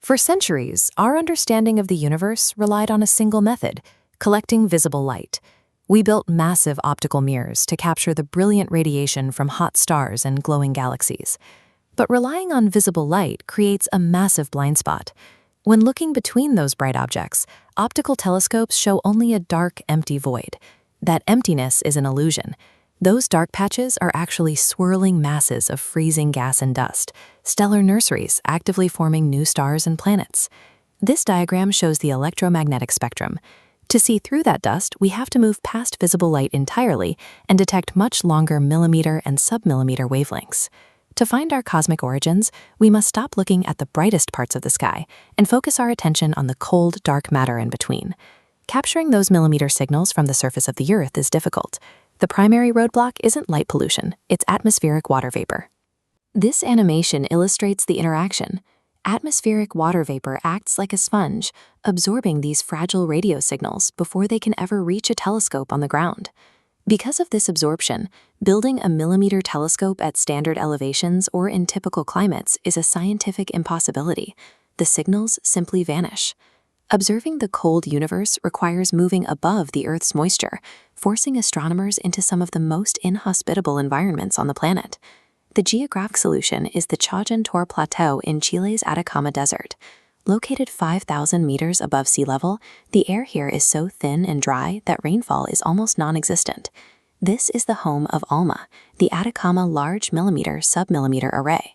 For centuries, our understanding of the universe relied on a single method: collecting visible light. We built massive optical mirrors to capture the brilliant radiation from hot stars and glowing galaxies. But relying on visible light creates a massive blind spot. When looking between those bright objects, optical telescopes show only a dark, empty void. That emptiness is an illusion. Those dark patches are actually swirling masses of freezing gas and dust, stellar nurseries actively forming new stars and planets. This diagram shows the electromagnetic spectrum. To see through that dust, we have to move past visible light entirely and detect much longer millimeter and submillimeter wavelengths. To find our cosmic origins, we must stop looking at the brightest parts of the sky and focus our attention on the cold, dark matter in between. Capturing those millimeter signals from the surface of the Earth is difficult. The primary roadblock isn't light pollution, it's atmospheric water vapor. This animation illustrates the interaction. Atmospheric water vapor acts like a sponge, absorbing these fragile radio signals before they can ever reach a telescope on the ground. Because of this absorption, building a millimeter telescope at standard elevations or in typical climates is a scientific impossibility. The signals simply vanish. Observing the cold universe requires moving above the Earth's moisture, forcing astronomers into some of the most inhospitable environments on the planet. The geographic solution is the Chajantor Plateau in Chile's Atacama Desert. Located 5,000 meters above sea level, the air here is so thin and dry that rainfall is almost non-existent. This is the home of ALMA, the Atacama Large Millimeter submillimeter array.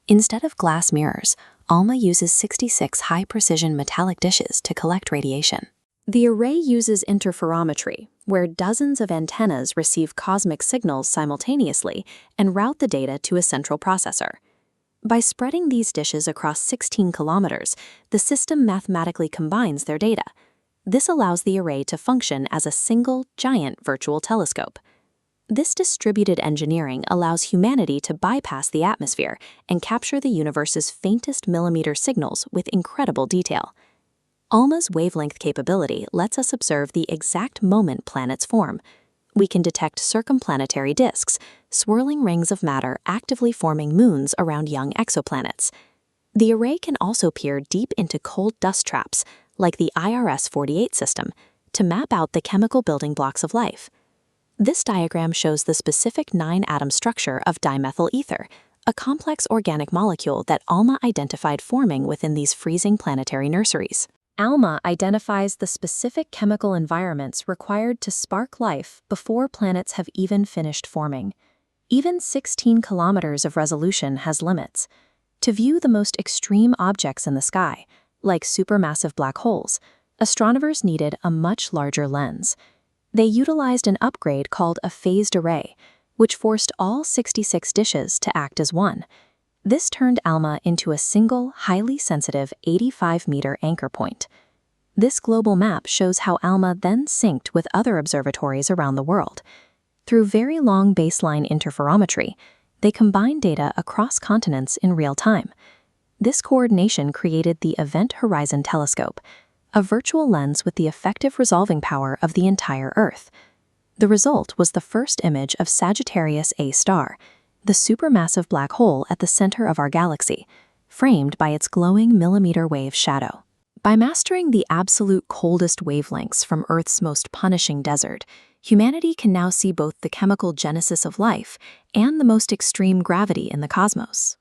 Instead of glass mirrors, ALMA uses 66 high-precision metallic dishes to collect radiation. The array uses interferometry, where dozens of antennas receive cosmic signals simultaneously and route the data to a central processor. By spreading these dishes across 16 kilometers, the system mathematically combines their data. This allows the array to function as a single, giant virtual telescope. This distributed engineering allows humanity to bypass the atmosphere and capture the universe's faintest millimeter signals with incredible detail. ALMA's wavelength capability lets us observe the exact moment planets form. We can detect circumplanetary disks, swirling rings of matter actively forming moons around young exoplanets. The array can also peer deep into cold dust traps, like the IRS-48 system, to map out the chemical building blocks of life. This diagram shows the specific 9-atom structure of dimethyl ether, a complex organic molecule that ALMA identified forming within these freezing planetary nurseries. ALMA identifies the specific chemical environments required to spark life before planets have even finished forming. Even 16 kilometers of resolution has limits. To view the most extreme objects in the sky, like supermassive black holes, astronomers needed a much larger lens. They utilized an upgrade called a phased array, which forced all 66 dishes to act as one. This turned ALMA into a single, highly sensitive 85-meter anchor point. This global map shows how ALMA then synced with other observatories around the world. Through very long baseline interferometry, they combined data across continents in real time. This coordination created the Event Horizon Telescope, a virtual lens with the effective resolving power of the entire Earth. The result was the first image of Sagittarius A star, the supermassive black hole at the center of our galaxy, framed by its glowing millimeter-wave shadow. By mastering the absolute coldest wavelengths from Earth's most punishing desert, humanity can now see both the chemical genesis of life and the most extreme gravity in the cosmos.